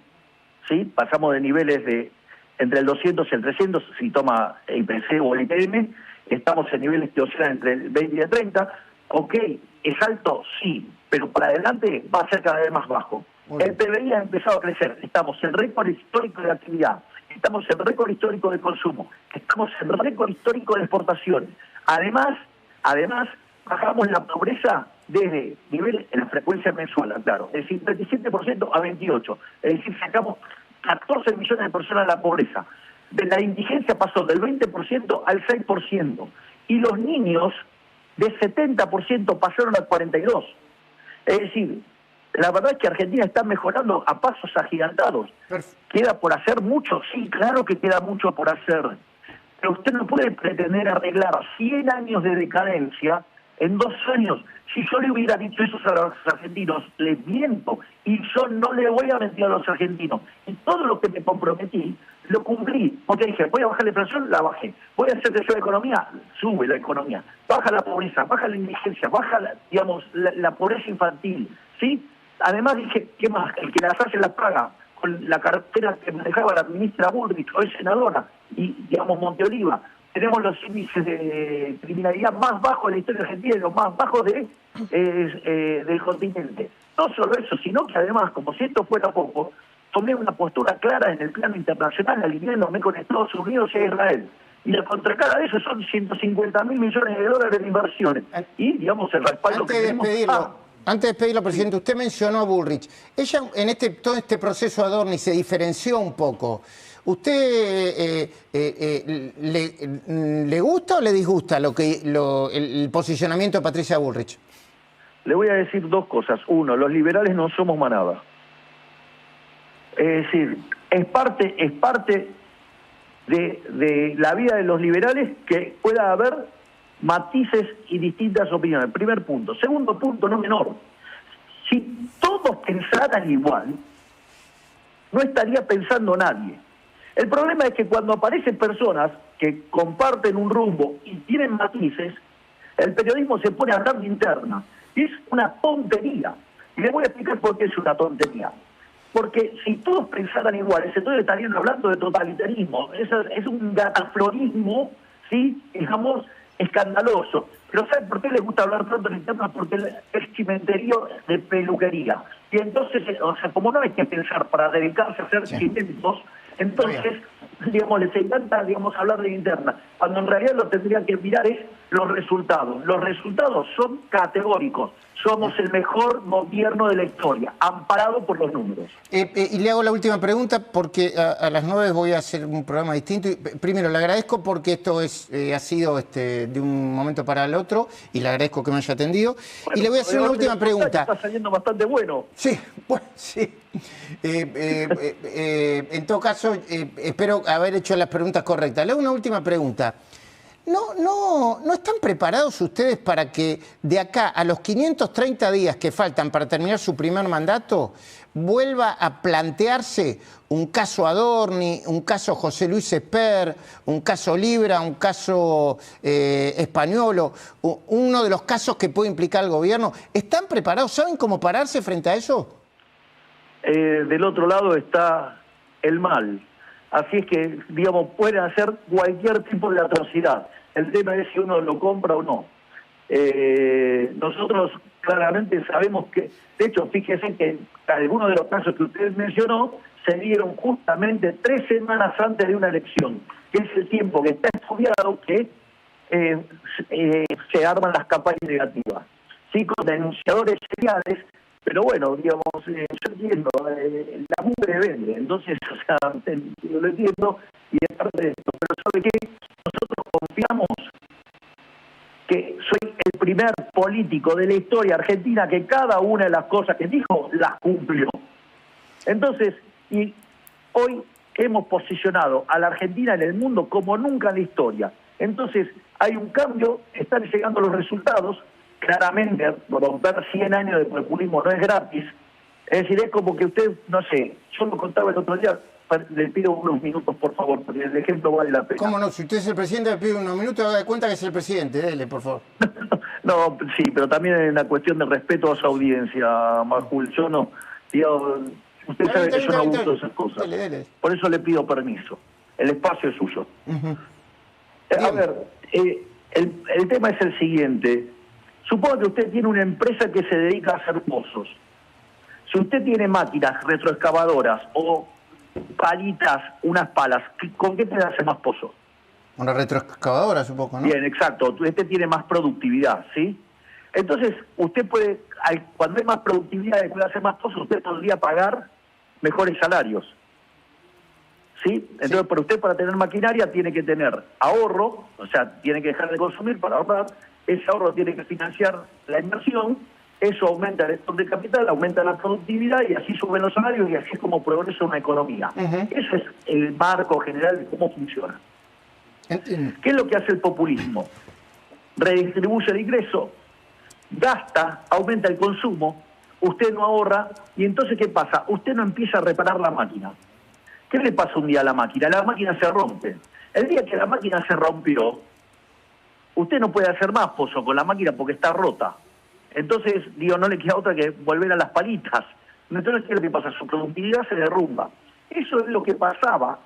¿sí? Pasamos de niveles de entre el 200 y el 300, si toma el IPC o el IPM, estamos en niveles que oscilan entre el 20 y el 30. Ok, ¿es alto? Sí, pero para adelante va a ser cada vez más bajo. El PBI ha empezado a crecer, estamos en récord histórico de actividad, estamos en récord histórico de consumo, estamos en récord histórico de exportación. Además, bajamos la pobreza desde niveles en la frecuencia mensual, claro, de 57% a 28%. Es decir, sacamos 14 millones de personas de la pobreza. De la indigencia pasó del 20% al 6%. Y los niños de 70% pasaron al 42%. Es decir, la verdad es que Argentina está mejorando a pasos agigantados. ¿Queda por hacer mucho? Sí, claro que queda mucho por hacer. Pero usted no puede pretender arreglar 100 años de decadencia en 2 años. Si yo le hubiera dicho eso a los argentinos, les miento. Y yo no le voy a mentir a los argentinos. Y todo lo que me comprometí, lo cumplí. Porque dije, voy a bajar la inflación, la bajé. Voy a hacer crecer la economía, sube la economía. Baja la pobreza, baja la indigencia, baja, la pobreza infantil. ¿Sí? Además dije, ¿qué más? El que las hace las paga. Con la cartera que manejaba la ministra Bullrich, hoy senadora, y, digamos, Monteoliva. Tenemos los índices de criminalidad más bajos de la historia argentina y los más bajos del continente. No solo eso, sino que además, como si esto fuera poco, tomé una postura clara en el plano internacional, alineándome con Estados Unidos e Israel. Y la contracara de eso son 150.000 millones de dólares de inversiones. Y, digamos, el respaldo que tenemos... Antes de despedirlo, presidente, usted mencionó a Bullrich. Ella, en todo este proceso Adorni, se diferenció un poco. ¿Usted le gusta o le disgusta el posicionamiento de Patricia Bullrich? Le voy a decir 2 cosas. Uno, los liberales no somos manada. Es decir, es parte de la vida de los liberales que pueda haber matices y distintas opiniones. Primer punto. Segundo punto, no menor. Si todos pensaran igual, no estaría pensando nadie. El problema es que cuando aparecen personas que comparten un rumbo y tienen matices, el periodismo se pone a hablar de interna. Y es una tontería. Y le voy a explicar por qué es una tontería. Porque si todos pensaran iguales, entonces estarían hablando de totalitarismo. Es un gataflorismo, ¿sí? Digamos, escandaloso. Pero ¿saben por qué les gusta hablar tanto de interna? Porque es cimenterio de peluquería. Y entonces, o sea, como no hay que pensar para dedicarse a hacer cimentos, entonces digamos, les encanta, digamos, hablar de interna, cuando en realidad lo tendrían que mirar es los resultados. Los resultados son categóricos. Somos el mejor gobierno de la historia, amparado por los números. Y le hago la última pregunta porque a las 9 voy a hacer un programa distinto. Primero, le agradezco porque esto ha sido de un momento para el otro y le agradezco que me haya atendido. Bueno, y le voy a hacer una última pregunta. Está saliendo bastante bueno. Sí, bueno, sí. En todo caso, espero haber hecho las preguntas correctas. Le hago una última pregunta. ¿No están preparados ustedes para que de acá a los 530 días que faltan para terminar su primer mandato vuelva a plantearse un caso Adorni, un caso José Luis Esper, un caso Libra, un caso Españolo, uno de los casos que puede implicar al gobierno? ¿Están preparados? ¿Saben cómo pararse frente a eso? Del otro lado está el mal. Así es que, digamos, pueden hacer cualquier tipo de atrocidad. El tema es si uno lo compra o no. Nosotros claramente sabemos que, de hecho, fíjese que algunos de los casos que usted mencionó se dieron justamente 3 semanas antes de una elección, que es el tiempo que está estudiado que se arman las campañas negativas. Sí, con denunciadores seriales. Pero bueno, digamos, yo entiendo, la mugre vende, entonces, o sea, lo entiendo y es parte de esto. Pero ¿sabe qué? Nosotros confiamos que soy el primer político de la historia argentina que cada una de las cosas que dijo las cumplió. Entonces, y hoy hemos posicionado a la Argentina en el mundo como nunca en la historia. Entonces, hay un cambio, están llegando los resultados. Claramente, romper 100 años de populismo no es gratis. Es decir, es como que usted, no sé, yo lo contaba el otro día, le pido unos minutos, por favor, porque el ejemplo vale la pena. ¿Cómo no? Si usted es el presidente, le pido unos minutos, haga de cuenta que es el presidente. Dele, por favor. No, sí, pero también es una cuestión de respeto a su audiencia, Majul. Yo no, digo, usted sabe que yo no abuso de esas cosas. Dele. Por eso le pido permiso. El espacio es suyo. A ver, el tema es el siguiente. Supongo que usted tiene una empresa que se dedica a hacer pozos. Si usted tiene máquinas retroexcavadoras o palitas, unas palas, ¿con qué te hace más pozos? Una retroexcavadora, supongo, ¿no? Bien, exacto. Usted tiene más productividad, ¿sí? Entonces, usted puede, cuando hay más productividad y puede hacer más pozos, usted podría pagar mejores salarios. ¿Sí? Entonces, pero usted para tener maquinaria tiene que tener ahorro, o sea, tiene que dejar de consumir para ahorrar. Ese ahorro tiene que financiar la inversión, eso aumenta el stock de capital, aumenta la productividad y así suben los salarios y así es como progresa una economía. Eso es el marco general de cómo funciona. ¿Qué es lo que hace el populismo? Redistribuye el ingreso, gasta, aumenta el consumo, usted no ahorra y entonces ¿qué pasa? Usted no empieza a reparar la máquina. ¿Qué le pasa un día a la máquina? La máquina se rompe. El día que la máquina se rompió, usted no puede hacer más pozo con la máquina porque está rota. Entonces, digo, no le queda otra que volver a las palitas. Entonces, ¿qué es lo que pasa? Su productividad se derrumba. Eso es lo que pasaba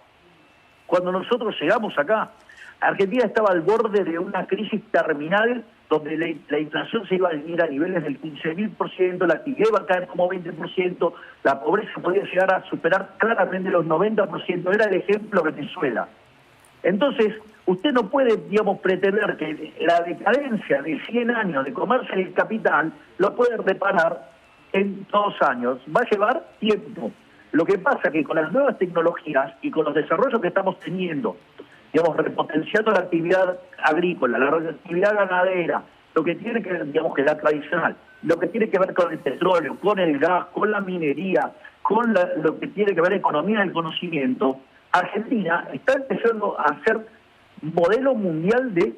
cuando nosotros llegamos acá. Argentina estaba al borde de una crisis terminal donde la inflación se iba a ir a niveles del 15.000%, la actividad iba a caer como 20%, la pobreza podía llegar a superar claramente los 90%. Era el ejemplo Venezuela. Entonces, usted no puede, digamos, pretender que la decadencia de 100 años de comerse el capital lo puede reparar en 2 años. Va a llevar tiempo. Lo que pasa es que con las nuevas tecnologías y con los desarrollos que estamos teniendo, digamos, repotenciando la actividad agrícola, la actividad ganadera, lo que tiene que ver, digamos, que es la tradicional, lo que tiene que ver con el petróleo, con el gas, con la minería, con lo que tiene que ver economía del conocimiento, Argentina está empezando a ser modelo mundial de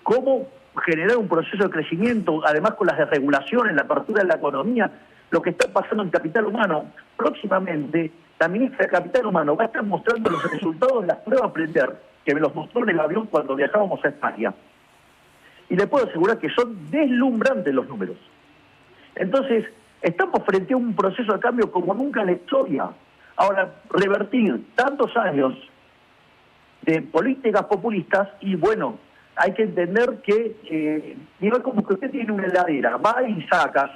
cómo generar un proceso de crecimiento, además con las desregulaciones, la apertura de la economía, lo que está pasando en capital humano. Próximamente, la ministra de Capital Humano va a estar mostrando los resultados de las pruebas Aprender, que me los mostró en el avión cuando viajábamos a España. Y le puedo asegurar que son deslumbrantes los números. Entonces, estamos frente a un proceso de cambio como nunca en la historia. Ahora, revertir tantos años de políticas populistas y bueno, hay que entender que, digo, como que usted tiene una heladera, va y saca,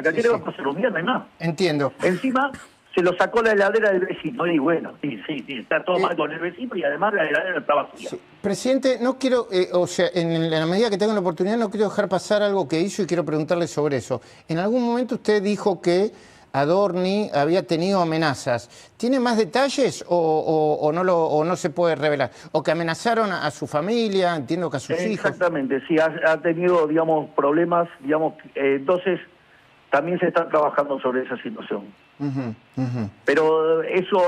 ¿qué le va a pasar un día? No hay más. Entiendo. Encima, se lo sacó la heladera del vecino. Y bueno, sí, está todo mal con el vecino y además la heladera está vacía. Sí. Presidente, no quiero, o sea, en la medida que tengo la oportunidad, no quiero dejar pasar algo que hizo y quiero preguntarle sobre eso. En algún momento usted dijo que Adorni había tenido amenazas. ¿Tiene más detalles o no se puede revelar? ¿O que amenazaron a su familia, entiendo que a sus hijos? Exactamente, sí, ha tenido, digamos, problemas, digamos, entonces también se está trabajando sobre esa situación. Pero eso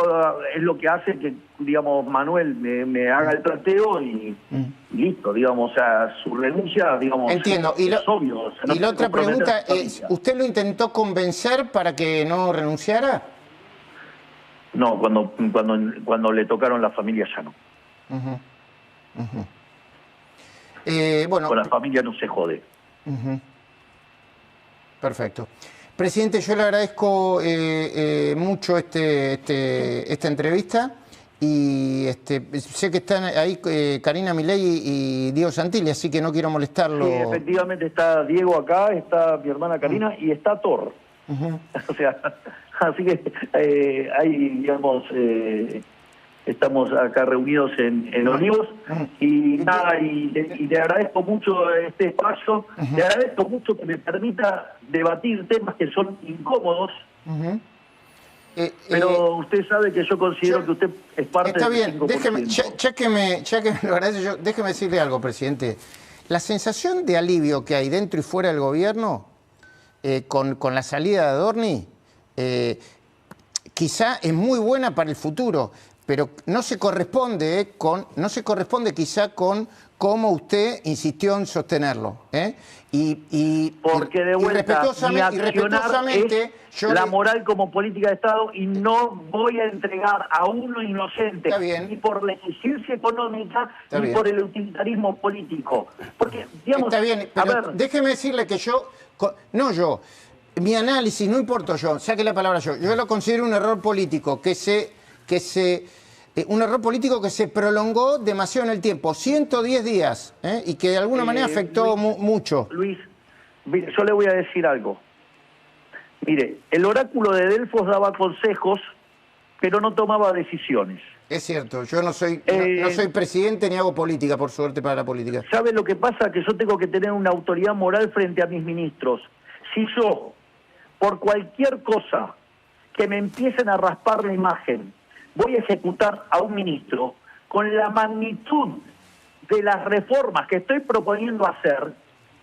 es lo que hace que, digamos, Manuel me haga el planteo y listo, digamos, o sea, su renuncia, digamos, entiendo. es obvio. O sea, no y la puede otra pregunta comprometer a su es, familia. ¿usted lo intentó convencer para que no renunciara? No, cuando le tocaron la familia ya no. Bueno, Con la familia no se jode. perfecto. Presidente, yo le agradezco mucho esta entrevista y sé que están ahí Karina Milei y Diego Santilli, así que no quiero molestarlo. Sí, efectivamente está Diego acá, está mi hermana Karina y está Thor. O sea, así que hay, digamos, estamos acá reunidos en Olivos y nada, y le agradezco mucho este espacio, le agradezco mucho que me permita debatir temas que son incómodos, pero usted sabe que yo considero que usted es parte está del bien, 5%. déjeme, ya que me lo agradece yo, déjeme decirle algo, presidente. La sensación de alivio que hay dentro y fuera del gobierno con la salida de Adorni quizá es muy buena para el futuro, pero no se corresponde quizá con cómo usted insistió en sostenerlo. Porque de vuelta, mi accionar es yo la moral como política de Estado y no voy a entregar a uno inocente ni por la eficiencia económica ni por el utilitarismo político. Porque, digamos, está bien, pero déjeme decirle que mi análisis, no importa yo, saque la palabra yo lo considero un error político un error político que se prolongó demasiado en el tiempo, 110 días, y que de alguna manera afectó mucho. Luis, mire, yo le voy a decir algo. Mire, el oráculo de Delfos daba consejos, pero no tomaba decisiones. Es cierto, yo no soy presidente ni hago política, por suerte para la política. ¿Sabe lo que pasa? Que yo tengo que tener una autoridad moral frente a mis ministros. Si yo, por cualquier cosa que me empiecen a raspar la imagen, voy a ejecutar a un ministro con la magnitud de las reformas que estoy proponiendo hacer,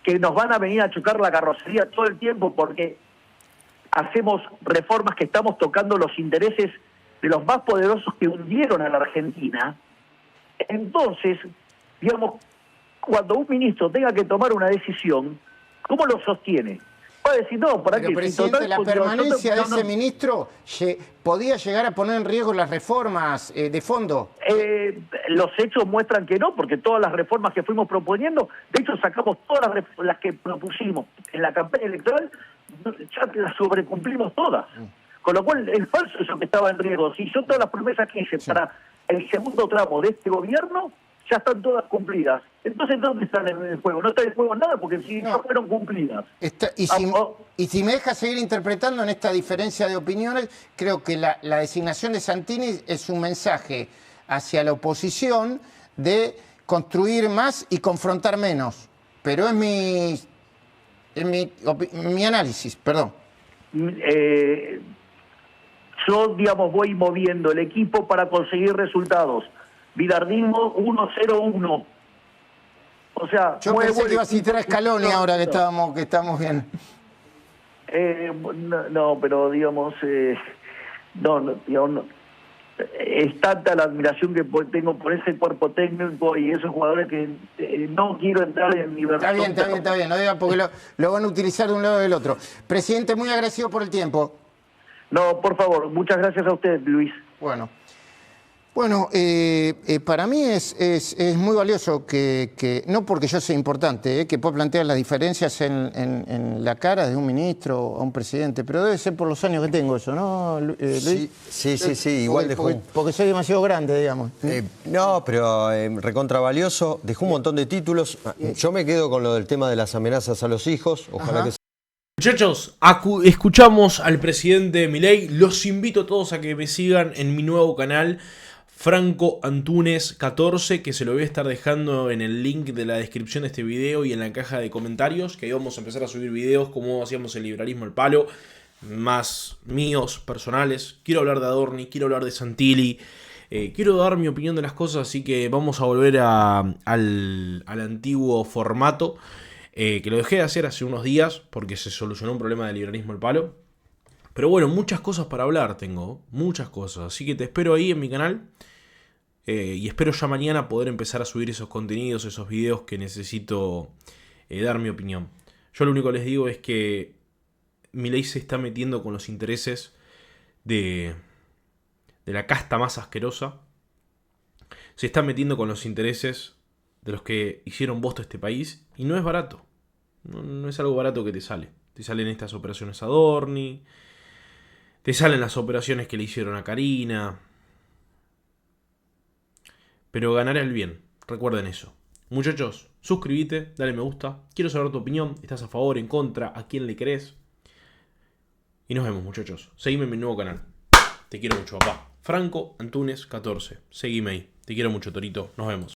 que nos van a venir a chocar la carrocería todo el tiempo porque hacemos reformas que estamos tocando los intereses de los más poderosos que hundieron a la Argentina. Entonces, digamos, cuando un ministro tenga que tomar una decisión, ¿cómo lo sostiene? Va a decir, no, ¿para qué? Pero, presidente, la permanencia de ese ministro podía llegar a poner en riesgo las reformas de fondo. Los hechos muestran que no, porque todas las reformas que fuimos proponiendo, de hecho sacamos todas las que propusimos en la campaña electoral, ya las sobrecumplimos todas. Con lo cual es falso eso que estaba en riesgo. Si yo todas las promesas que hice para el segundo tramo de este gobierno, ya están todas cumplidas. Entonces, ¿dónde están en el juego? No está en juego nada porque si no fueron cumplidas. Y si me deja seguir interpretando en esta diferencia de opiniones, creo que la designación de Santini es un mensaje hacia la oposición de construir más y confrontar menos. Pero es mi análisis, perdón. Yo, digamos, voy moviendo el equipo para conseguir resultados. Vidardismo 1-0-1. O sea, yo pensé que iba a citar a Scaloni ahora que estamos bien. No, pero digamos, digamos, es tanta la admiración que tengo por ese cuerpo técnico y esos jugadores que no quiero entrar en mi versión. Está bien, no digan porque lo van a utilizar de un lado o del otro. Presidente, muy agradecido por el tiempo. No, por favor, muchas gracias a usted, Luis. Bueno, para mí es muy valioso que no porque yo sea importante, que pueda plantear las diferencias en la cara de un ministro o a un presidente, pero debe ser por los años que tengo eso, ¿no, Luis? Sí, igual dejó... Porque soy demasiado grande, digamos. No, pero recontra valioso, dejó un montón de títulos. Yo me quedo con lo del tema de las amenazas a los hijos, ojalá que Muchachos, escuchamos al presidente Milei. Los invito a todos a que me sigan en mi nuevo canal, Franco Antunes 14, que se lo voy a estar dejando en el link de la descripción de este video y en la caja de comentarios, que ahí vamos a empezar a subir videos como hacíamos el liberalismo al palo, más míos, personales. Quiero hablar de Adorni, quiero hablar de Santilli, quiero dar mi opinión de las cosas, así que vamos a volver al antiguo formato. Que lo dejé de hacer hace unos días porque se solucionó un problema del liberalismo al palo. Pero bueno, muchas cosas para hablar tengo, muchas cosas. Así que te espero ahí en mi canal. Y espero ya mañana poder empezar a subir esos contenidos, esos videos que necesito dar mi opinión. Yo lo único que les digo es que Milei se está metiendo con los intereses de la casta más asquerosa. Se está metiendo con los intereses de los que hicieron bosta a este país. Y no es barato. No es algo barato que te sale. Te salen estas operaciones Adorni. Te salen las operaciones que le hicieron a Karina. Pero ganará el bien. Recuerden eso. Muchachos, suscríbete, dale me gusta. Quiero saber tu opinión. ¿Estás a favor, en contra? ¿A quién le querés? Y nos vemos, muchachos. Seguime en mi nuevo canal. Te quiero mucho, papá. Franco Antunes 14. Seguime ahí. Te quiero mucho, Torito. Nos vemos.